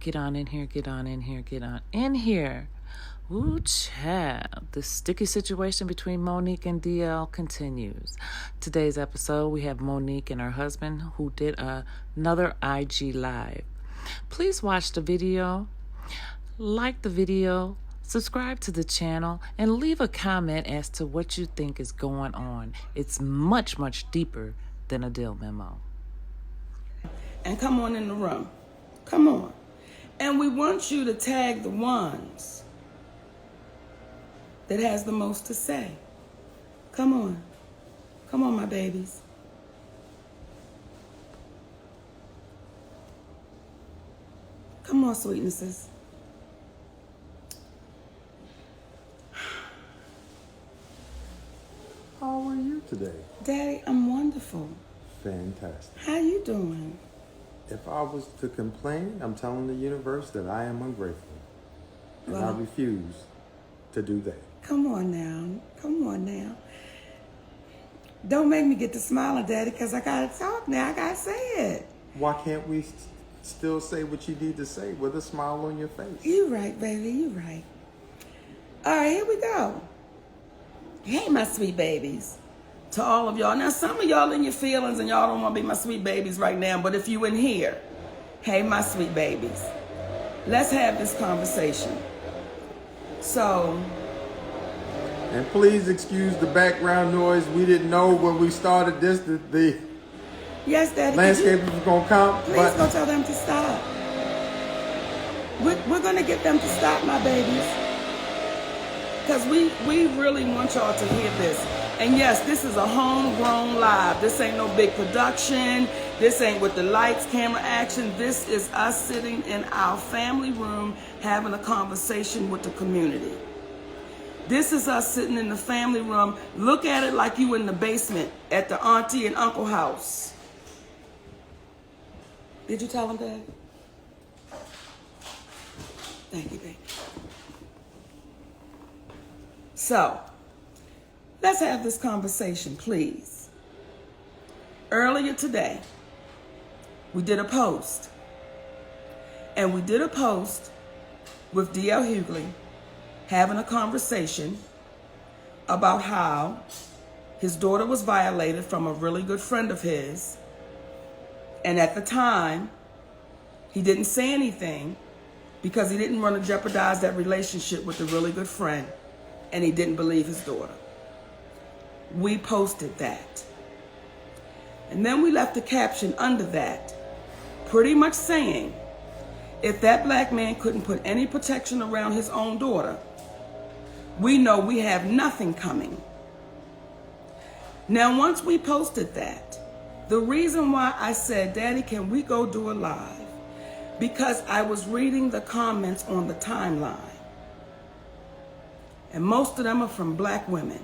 Get on in here, get on in here, get on in here. Ooh, child. The sticky situation between Monique and Dl continues. Today's episode, we have Monique and her husband who did another IG Live. Please watch the video, like the video, subscribe to the channel, and leave a comment as to what you think is going on. It's much, much deeper than a deal memo. And come on in the room. Come on. And we want you to tag the ones that has the most to say. Come on. Come on, my babies. Come on, sweetnesses. How are you today? Daddy, I'm wonderful. Fantastic. How you doing? If I was to complain, I'm telling the universe that I am ungrateful. And I Well, refuse to do that. come on now. Come on now. Don't make me get to smiling, Daddy, because I got to talk now. I got to say it. Why can't we still say what you need to say with a smile on your face? You right, baby. You right. All right, here we go. Hey, my sweet babies. To all of y'all. Now, some of y'all in your feelings and y'all don't want to be my sweet babies right now, but if you in here, hey, my sweet babies, let's have this conversation. So, And please excuse the background noise. We didn't know when we started this that the yes, Daddy. landscape was going to come. Please But go tell them to stop. We're going to get them to stop, my babies. Because we really want y'all to hear this. And yes, this is a homegrown live. This ain't no big production. This ain't with the lights, camera, action. This is us sitting in our family room having a conversation with the community. This is us sitting in the family room. Look at it like you in the basement at the auntie and uncle house. Did you tell them, Dad? Thank you, baby. So, let's have this conversation, please. Earlier today, we did a post. And we did a post with Dl Hughley having a conversation about how his daughter was violated from a really good friend of his. And at the time, he didn't say anything because he didn't want to jeopardize that relationship with the really good friend. And he didn't believe his daughter. We posted that. And then we left a caption under that, pretty much saying, if that black man couldn't put any protection around his own daughter, we know we have nothing coming. Now, once we posted that, the reason why I said, Daddy, can we go do a live? Because I was reading the comments on the timeline. And most of them are from black women.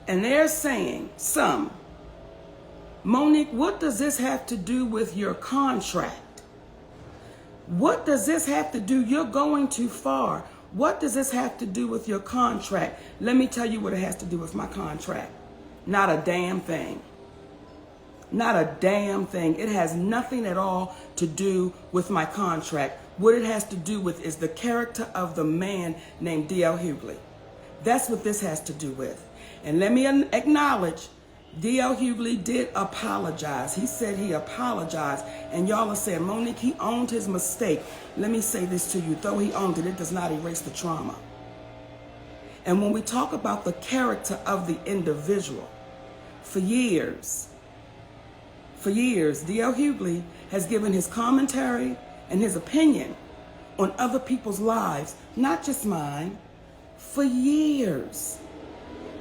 And they're saying, some, Monique, what does this have to do with your contract? What does this have to do? You're going too far. What does this have to do with your contract? Let me tell you what it has to do with my contract. Not a damn thing. Not a damn thing. It has nothing at all to do with my contract. What it has to do with is the character of the man named Dl Hughley. That's what this has to do with. And let me acknowledge, Dl Hughley did apologize. He said he apologized. And y'all are saying, Monique, he owned his mistake. Let me say this to you. Though he owned it, it does not erase the trauma. And when we talk about the character of the individual, for years, Dl Hughley has given his commentary and his opinion on other people's lives, not just mine, for years.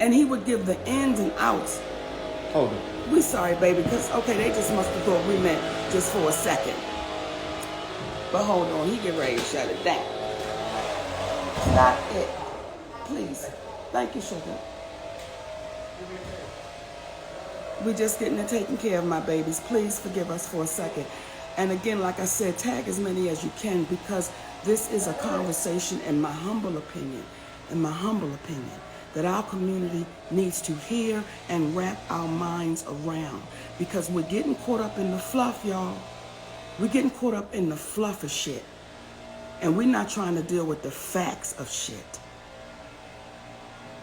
And he would give the ins and outs. hold on. We sorry, baby, because, okay, they just must have thought we meant just for a second. But hold on, he get ready to shut it down. Stop it, please. Thank you, sugar. We're just getting it taken care of, my babies. Please forgive us for a second. And again, like I said, tag as many as you can, because this is a conversation, in my humble opinion, that our community needs to hear and wrap our minds around, because we're getting caught up in the fluff, y'all. We're getting caught up in the fluff of shit. And we're not trying to deal with the facts of shit.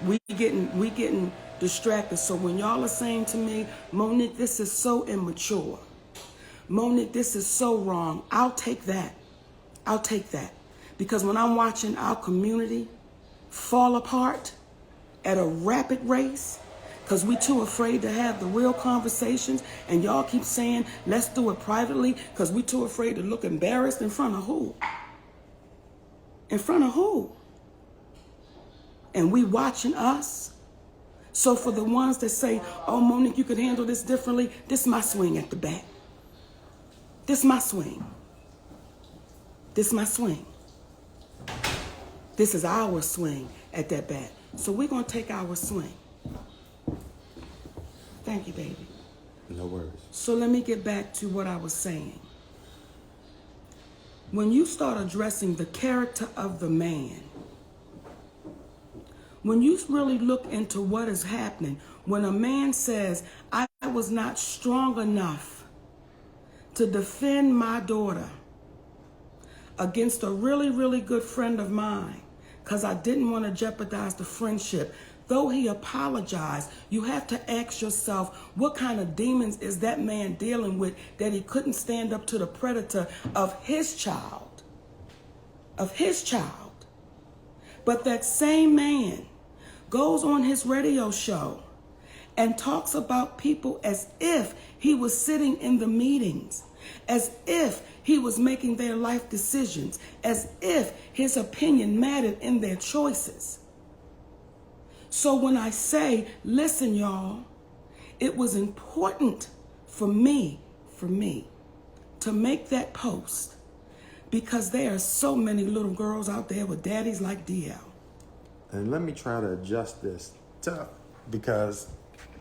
We getting distracted. So when y'all are saying to me, Monique, this is so immature. Monique, this is so wrong. I'll take that. I'll take that. Because when I'm watching our community fall apart at a rapid race, because we too afraid to have the real conversations, and y'all keep saying, let's do it privately, because we too afraid to look embarrassed in front of who? In front of who? And we watching us. So for the ones that say, oh, Monique, you could handle this differently, this is my swing at the bat. This is my swing. This is my swing. This is our swing at that bat. So we're going to take our swing. Thank you, baby. No worries. So let me get back to what I was saying. When you start addressing the character of the man, when you really look into what is happening, when a man says, I was not strong enough to defend my daughter against a really, really good friend of mine because I didn't want to jeopardize the friendship. Though he apologized, you have to ask yourself, what kind of demons is that man dealing with that he couldn't stand up to the predator of his child? Of his child. But that same man goes on his radio show and talks about people as if he was sitting in the meetings, as if he was making their life decisions, as if his opinion mattered in their choices. So when I say, listen, y'all, it was important for me to make that post because there are so many little girls out there with daddies like DL. And let me try to adjust this because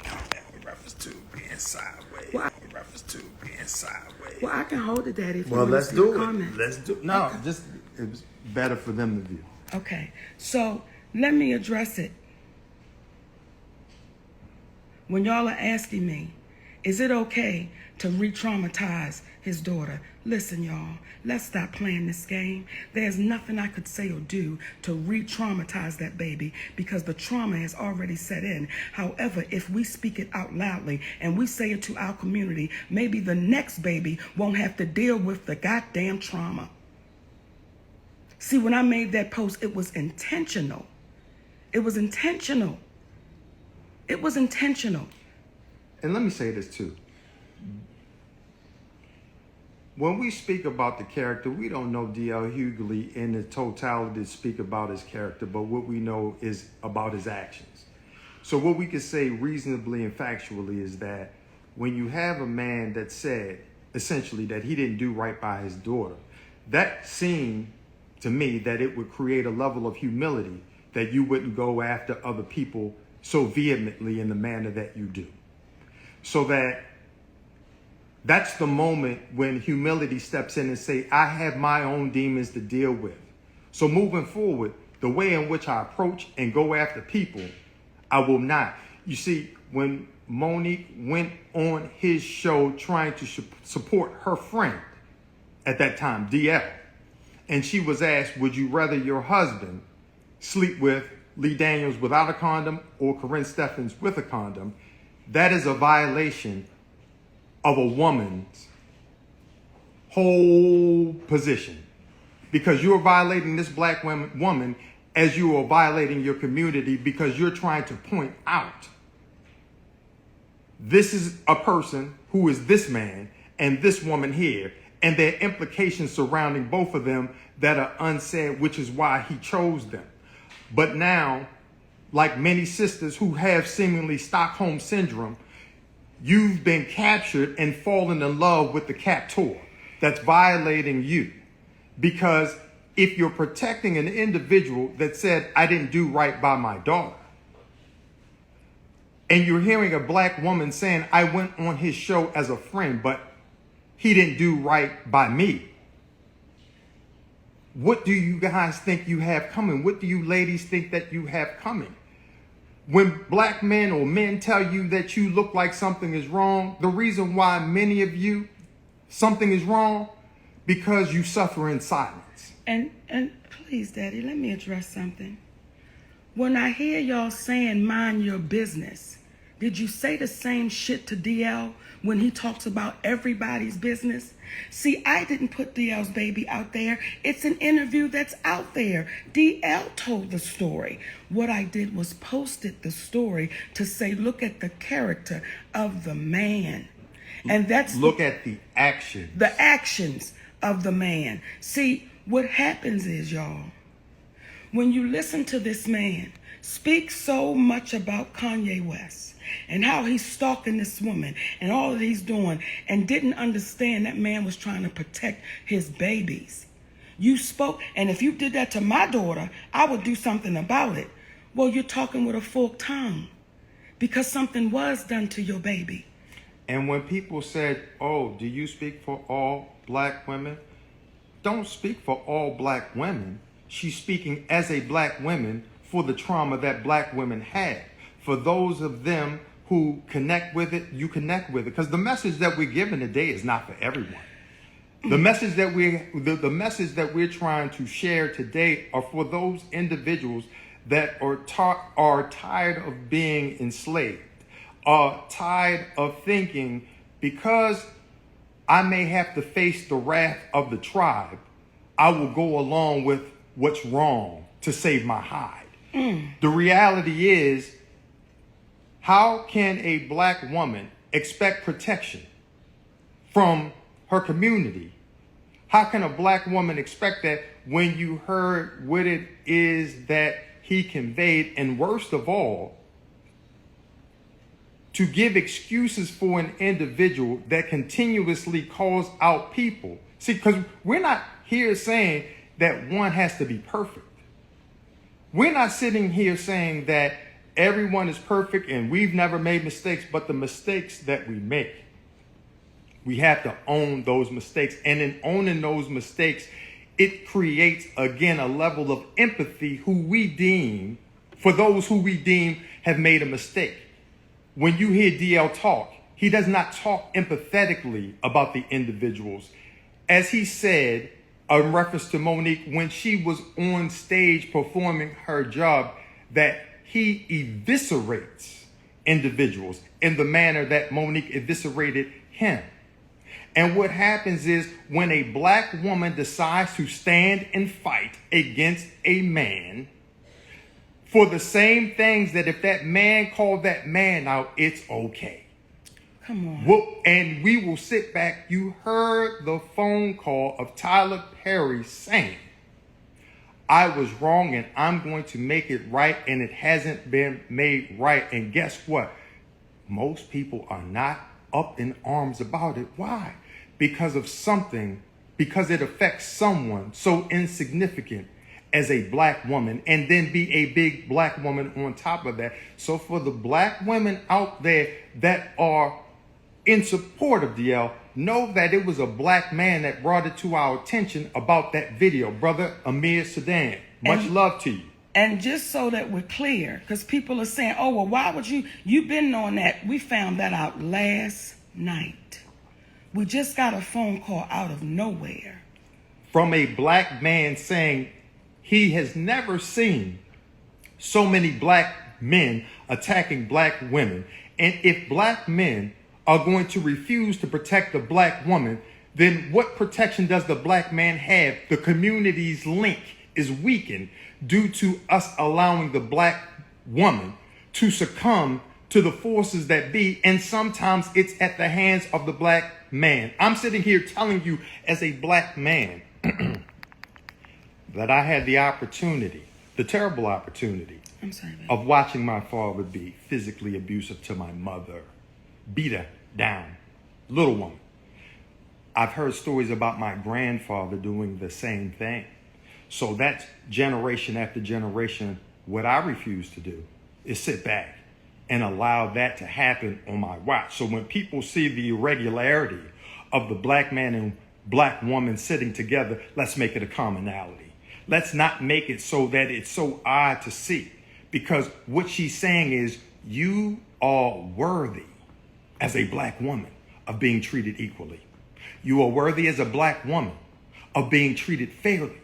in reference to being sideways. Well, In reference to being sideways. Well, I can hold it, Daddy. If Well, you let's see do the it. comments. Let's do. No, okay. Just it's better for them to view. Okay, so let me address it. When y'all are asking me, is it okay to re-traumatize his daughter? Listen, y'all, let's stop playing this game. There's nothing I could say or do to re-traumatize that baby because the trauma has already set in. However, if we speak it out loudly and we say it to our community, maybe the next baby won't have to deal with the goddamn trauma. See, when I made that post, it was intentional. It was intentional. It was intentional. And let me say this too. When we speak about the character, we don't know Dl Hughley in the totality to speak about his character, but what we know is about his actions. So what we can say reasonably and factually is that when you have a man that said essentially that he didn't do right by his daughter, that seemed to me that it would create a level of humility that you wouldn't go after other people so vehemently in the manner that you do. So that's the moment when humility steps in and say, I have my own demons to deal with. So moving forward, the way in which I approach and go after people, I will not. You see, when Monique went on his show trying to support her friend at that time, DL, and she was asked, would you rather your husband sleep with Lee Daniels without a condom or Corinne Steffens with a condom? That is a violation of a woman's whole position because you're violating this black woman as you are violating your community because you're trying to point out this is a person who is this man and this woman here, and there are implications surrounding both of them that are unsaid, which is why he chose them. But now, like many sisters who have seemingly Stockholm syndrome, you've been captured and fallen in love with the captor that's violating you. Because if you're protecting an individual that said, I didn't do right by my daughter, and you're hearing a black woman saying, I went on his show as a friend, but he didn't do right by me. What do you guys think you have coming? What do you ladies think that you have coming? When black men or men tell you that you look like something is wrong, the reason why many of you, something is wrong, because you suffer in silence. And please, Daddy, let me address something. When I hear y'all saying mind your business, did you say the same shit to DL when he talks about everybody's business? See, I didn't put DL's baby out there. It's an interview that's out there. DL told the story. What I did was posted the story to say, look at the character of the man. And that's look at the action. The actions of the man. See, what happens is, y'all, when you listen to this man speak so much about Kanye West and how he's stalking this woman and all that he's doing, and didn't understand that man was trying to protect his babies. You spoke, and if you did that to my daughter, I would do something about it. Well, you're talking with a forked tongue because something was done to your baby. And when people said, oh, do you speak for all black women? Don't speak for all black women. She's speaking as a black woman for the trauma that black women had. For those of them who connect with it, you connect with it. Because the message that we're giving today is not for everyone. The message that we're trying to share today are for those individuals that are tired of being enslaved, are tired of thinking, because I may have to face the wrath of the tribe, I will go along with what's wrong to save my hide. The reality is, how can a black woman expect protection from her community? How can a black woman expect that when you heard what it is that he conveyed, and worst of all, to give excuses for an individual that continuously calls out people? See, because we're not here saying that one has to be perfect. We're not sitting here saying that everyone is perfect and we've never made mistakes, but the mistakes that we make, we have to own those mistakes. And in owning those mistakes, it creates, again, a level of empathy for those who we deem have made a mistake. When you hear DL talk, he does not talk empathetically about the individuals. As he said, in reference to Monique, when she was on stage performing her job, that he eviscerates individuals in the manner that Monique eviscerated him. And what happens is, when a black woman decides to stand and fight against a man for the same things that if that man called that man out, it's okay. Come on. Well, and we will sit back. You heard the phone call of Tyler Perry saying, I was wrong and I'm going to make it right, and it hasn't been made right. And guess what? Most people are not up in arms about it. Why? Because it affects someone so insignificant as a black woman, and then be a big black woman on top of that. So for the black women out there that are in support of DL, know that it was a black man that brought it to our attention about that video. Brother Amir Sedan, much love to you. And just so that we're clear, because people are saying, oh, well, why would you've been knowing that. We found that out last night. We just got a phone call out of nowhere from a black man saying he has never seen so many black men attacking black women. And if black men are going to refuse to protect the black woman, then what protection does the black man have? The community's link is weakened due to us allowing the black woman to succumb to the forces that be. And sometimes it's at the hands of the black man. I'm sitting here telling you as a black man that I had the opportunity, the terrible opportunity, of watching my father be physically abusive to my mother, beat her down, little woman. I've heard stories about my grandfather doing the same thing. So that's generation after generation. What I refuse to do is sit back and allow that to happen on my watch. So when people see the irregularity of the black man and black woman sitting together, let's make it a commonality. Let's not make it so that it's so odd to see. Because what she's saying is, you are worthy as a black woman of being treated equally. You are worthy as a black woman of being treated fairly.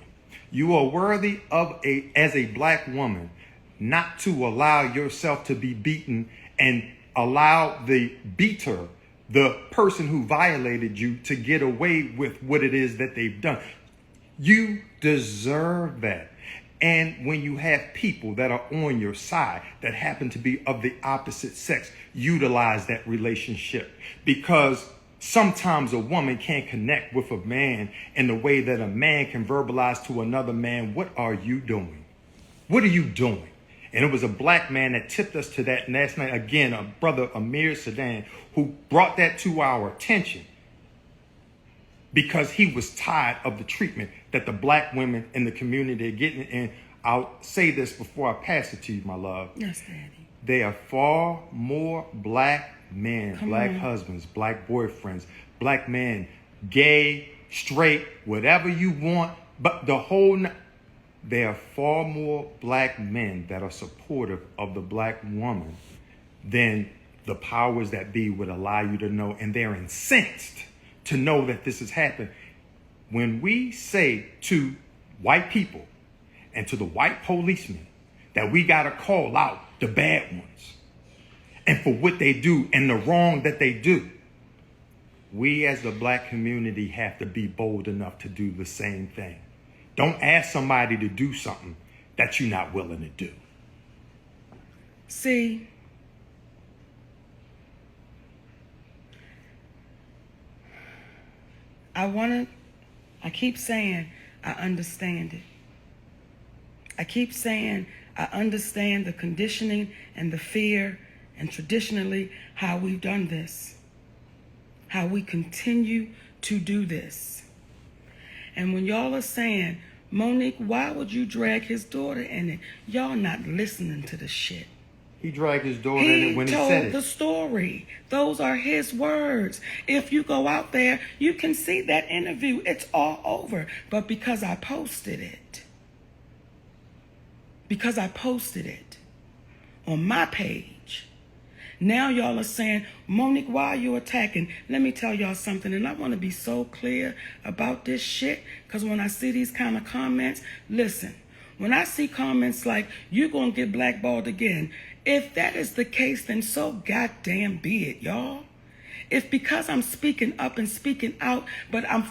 You are worthy of as a black woman, not to allow yourself to be beaten and allow the beater, the person who violated you, to get away with what it is that they've done. You deserve that. And when you have people that are on your side that happen to be of the opposite sex, utilize that relationship, because sometimes a woman can't connect with a man in the way that a man can verbalize to another man, what are you doing? What are you doing? And it was a black man that tipped us to that last night. Again, a brother, Amir Sedan, who brought that to our attention because he was tired of the treatment that the black women in the community are getting. And I'll say this before I pass it to you, my love. Yes, Daddy. There are far more black men, black husbands, black boyfriends, black men, gay, straight, whatever you want, but there are far more black men that are supportive of the black woman than the powers that be would allow you to know. And they're incensed to know that this has happened. When we say to white people and to the white policemen that we got to call out the bad ones and for what they do and the wrong that they do, we as the black community have to be bold enough to do the same thing. Don't ask somebody to do something that you're not willing to do. See, I keep saying I understand it. I keep saying I understand the conditioning and the fear and traditionally how we've done this, how we continue to do this. And when y'all are saying, Monique, why would you drag his daughter in it? Y'all not listening to the shit. He dragged his daughter in it when he said it. He told the story. Those are his words. If you go out there, you can see that interview. It's all over. But because I posted it on my page, now y'all are saying, Monique, why are you attacking? Let me tell y'all something, and I want to be so clear about this shit, because when I see these kind of comments, listen, when I see comments like, you're going to get blackballed again, if that is the case, then so goddamn be it, y'all. If because I'm speaking up and speaking out, but I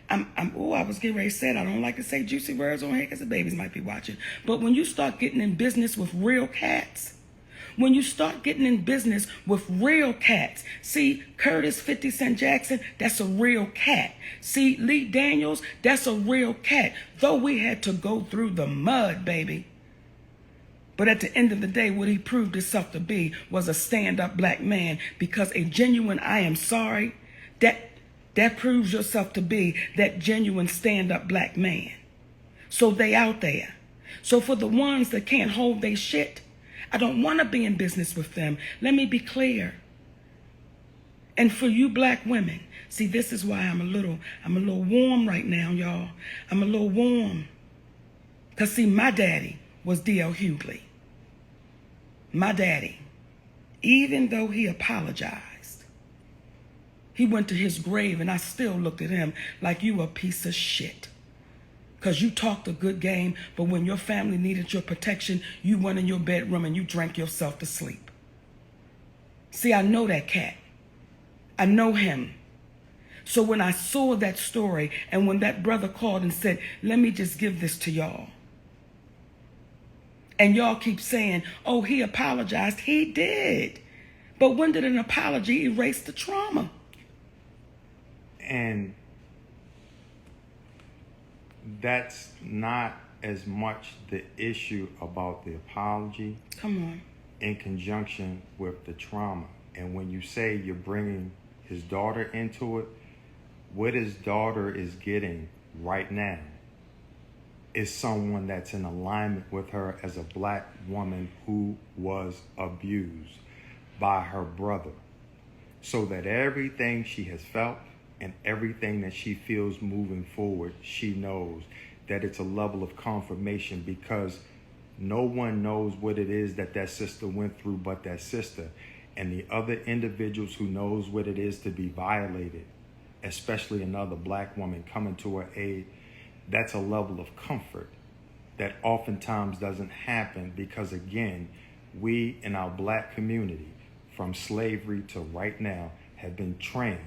was getting ready to say it. I don't like to say juicy words on here because the babies might be watching. But when you start getting in business with real cats, see, Curtis 50 Cent Jackson, that's a real cat. See, Lee Daniels, that's a real cat. Though we had to go through the mud, baby. But at the end of the day, what he proved himself to be was a stand-up black man, because a genuine I am sorry, that proves yourself to be that genuine stand-up black man. So they out there. So for the ones that can't hold their shit, I don't want to be in business with them. Let me be clear. And for you black women, see, this is why I'm a little warm right now, y'all. I'm a little warm. Because, see, my daddy was Dl Hughley. My daddy, even though he apologized, he went to his grave, and I still looked at him like, you a piece of shit. Because you talked a good game, but when your family needed your protection, you went in your bedroom and you drank yourself to sleep. See, I know that cat. I know him. So when I saw that story, and when that brother called and said, let me just give this to y'all. And y'all keep saying, oh, he apologized. He did. But when did an apology erase the trauma? And that's not as much the issue about the apology. Come on. In conjunction with the trauma. And when you say you're bringing his daughter into it, what his daughter is getting right now is someone that's in alignment with her as a black woman who was abused by her brother. So that everything she has felt and everything that she feels moving forward, she knows that it's a level of confirmation, because no one knows what it is that that sister went through but that sister. And the other individuals who knows what it is to be violated especially another black woman coming to her aid, that's a level of comfort that oftentimes doesn't happen because, again, we in our black community, from slavery to right now, have been trained,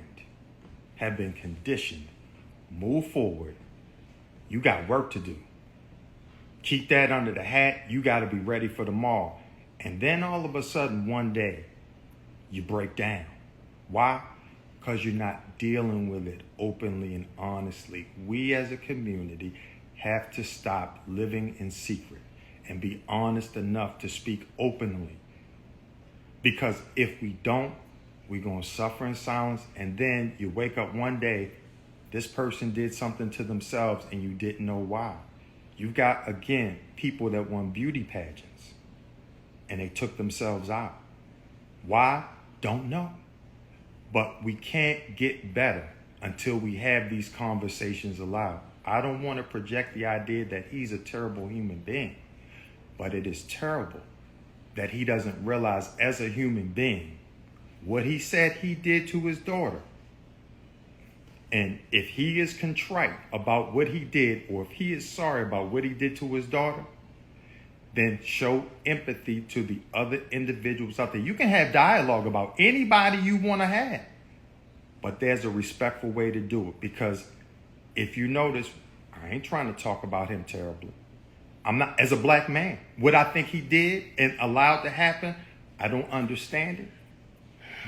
have been conditioned. Move forward. You got work to do. Keep that under the hat. You got to be ready for tomorrow. And then all of a sudden, one day, you break down. Why? Because you're not dealing with it openly and honestly. We as a community have to stop living in secret and be honest enough to speak openly. Because if we don't, we're going to suffer in silence. And then you wake up one day, this person did something to themselves and you didn't know why. You've got, again, people that won beauty pageants and they took themselves out. Why? Don't know. But we can't get better until we have these conversations aloud. I don't want to project the idea that he's a terrible human being, but it is terrible that he doesn't realize as a human being what he said he did to his daughter. And if he is contrite about what he did, or if he is sorry about what he did to his daughter, then show empathy to the other individuals out there. You can have dialogue about anybody you want to have, but there's a respectful way to do it. Because if you notice, I ain't trying to talk about him terribly. I'm not, as a black man, what I think he did and allowed to happen, I don't understand it.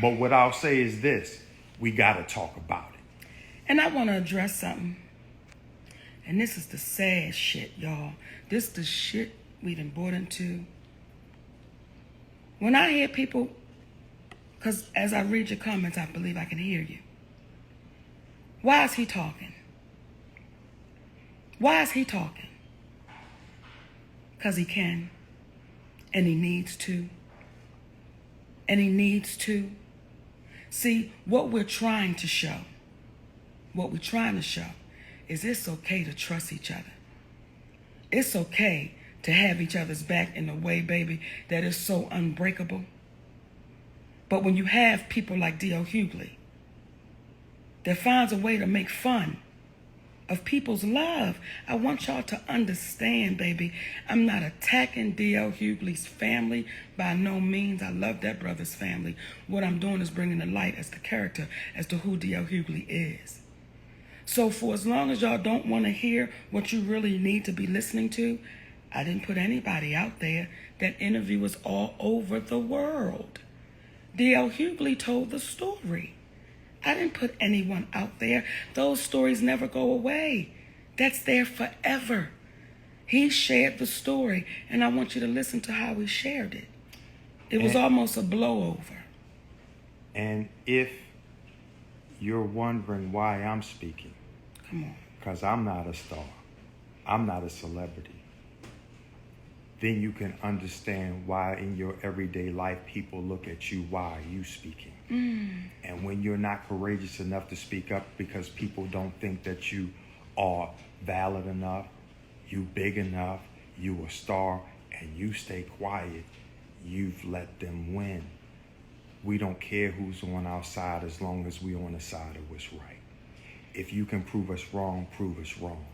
But what I'll say is this: we got to talk about it. And I want to address something. And this is the sad shit, y'all. This is the shit we done bought into. When I hear people, because as I read your comments, I believe I can hear you. Why is he talking? Why is he talking? Because he can. And he needs to. And he needs to. See, what we're trying to show is it's okay to trust each other. It's okay to have each other's back in a way, baby, that is so unbreakable. But when you have people like Dl Hughley that finds a way to make fun of people's love, I want y'all to understand, baby, I'm not attacking Dl Hughley's family by no means. I love that brother's family. What I'm doing is bringing the light as the character as to who Dl Hughley is. So for as long as y'all don't want to hear what you really need to be listening to, I didn't put anybody out there. That interview was all over the world. Dl Hughley told the story. I didn't put anyone out there. Those stories never go away. That's there forever. He shared the story, and I want you to listen to how he shared it. It was almost a blowover. And if you're wondering why I'm speaking, come on, because I'm not a star, I'm not a celebrity, then you can understand why in your everyday life people look at you. Why are you speaking? And when you're not courageous enough to speak up because people don't think that you are valid enough, you big enough, you a star, and you stay quiet, you've let them win. We don't care who's on our side as long as we're on the side of what's right. If you can prove us wrong, prove us wrong.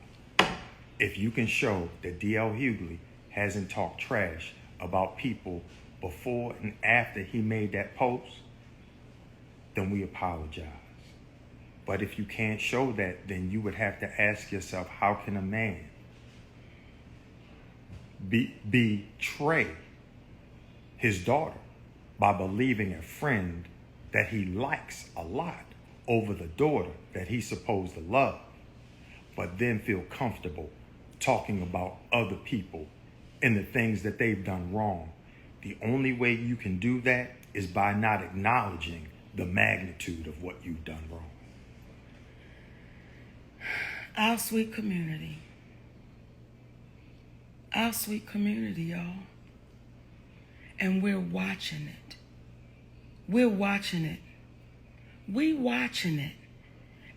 If you can show that Dl Hughley hasn't talked trash about people before and after he made that post, then we apologize. But if you can't show that, then you would have to ask yourself, how can a man betray his daughter by believing a friend that he likes a lot over the daughter that he's supposed to love, but then feel comfortable talking about other people and the things that they've done wrong? The only way you can do that is by not acknowledging the magnitude of what you've done wrong. Our sweet community. Our sweet community, y'all. And we're watching it. We're watching it. We watching it.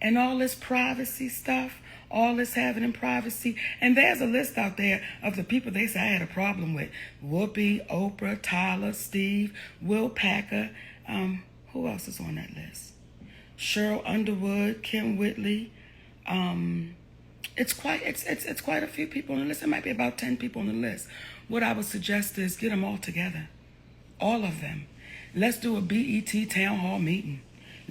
And all this privacy stuff, all this having in privacy. And there's a list out there of the people they say I had a problem with. Whoopi, Oprah, Tyler, Steve, Will Packer. Who else is on that list? Cheryl Underwood, Kim Whitley. It's quite a few people on the list. It might be about 10 people on the list. What I would suggest is get them all together, all of them. Let's do a BET town hall meeting.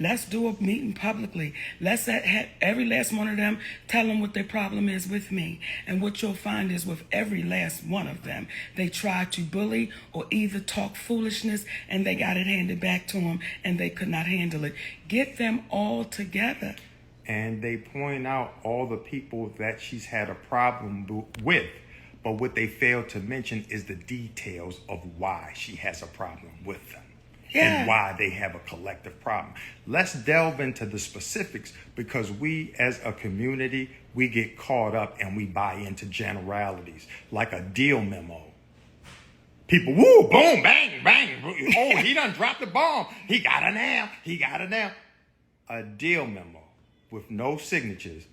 Let's do a meeting publicly. Let's have every last one of them tell them what their problem is with me. And what you'll find is with every last one of them, they try to bully or either talk foolishness and they got it handed back to them and they could not handle it. Get them all together. And they point out all the people that she's had a problem with. But what they fail to mention is the details of why she has a problem with them. And why they have a collective problem. Let's delve into the specifics, because we as a community, we get caught up and we buy into generalities like a deal memo. People, woo, boom, bang, bang. Oh, he done dropped the bomb. He got it now. He got it now. A deal memo with no signatures,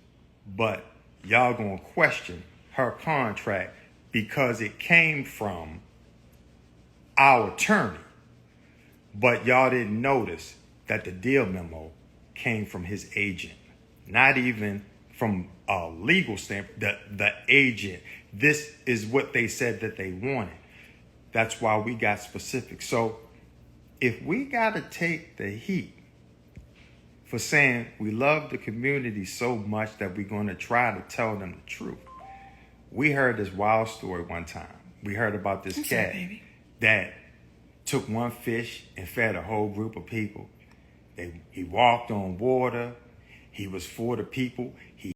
but y'all gonna question her contract because it came from our attorney. But y'all didn't notice that the deal memo came from his agent, not even from a legal standpoint. The agent, this is what they said that they wanted. That's why we got specific. So if we got to take the heat for saying we love the community so much that we're going to try to tell them the truth. We heard this wild story one time. We heard about this cat that took one fish and fed a whole group of people. He walked on water. He was for the people. He